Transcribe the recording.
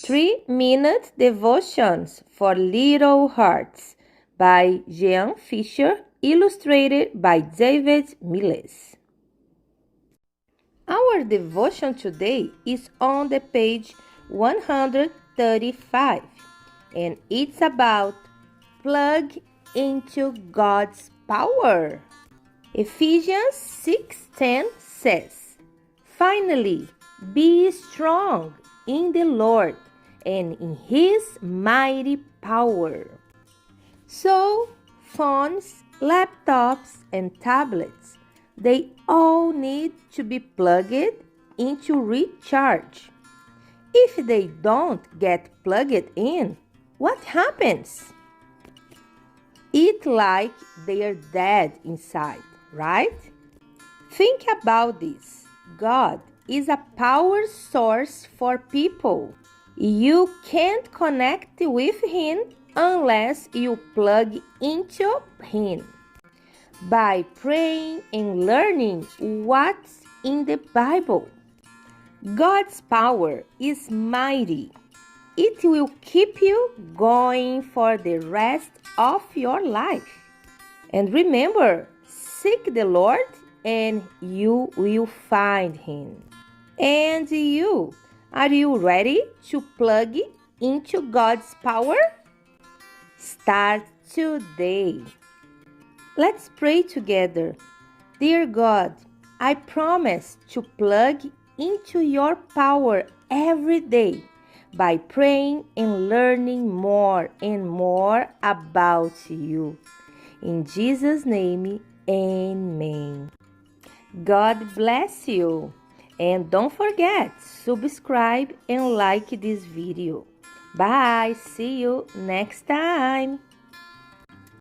3-Minute Devotions for Little Hearts by Jean Fisher, illustrated by David Miles. Our devotion today is on the page 135, and it's about plug into God's power. Ephesians 6:10 says, "Finally, be strong in the Lord and in His mighty power." So, phones, laptops, and tablets, they all need to be plugged into recharge. If they don't get plugged in, what happens? It's like they're dead inside, right? Think about this. God is a power source for people. You can't connect with Him unless you plug into Him. By praying and learning what's in the Bible. God's power is mighty. It will keep you going for the rest of your life. And remember, seek the Lord and you will find Him. And you, are you ready to plug into God's power? Start today. Let's pray together. Dear God, I promise to plug into your power every day by praying and learning more and more about you. In Jesus' name, amen. God bless you. And don't forget, subscribe and like this video. Bye. See you next time.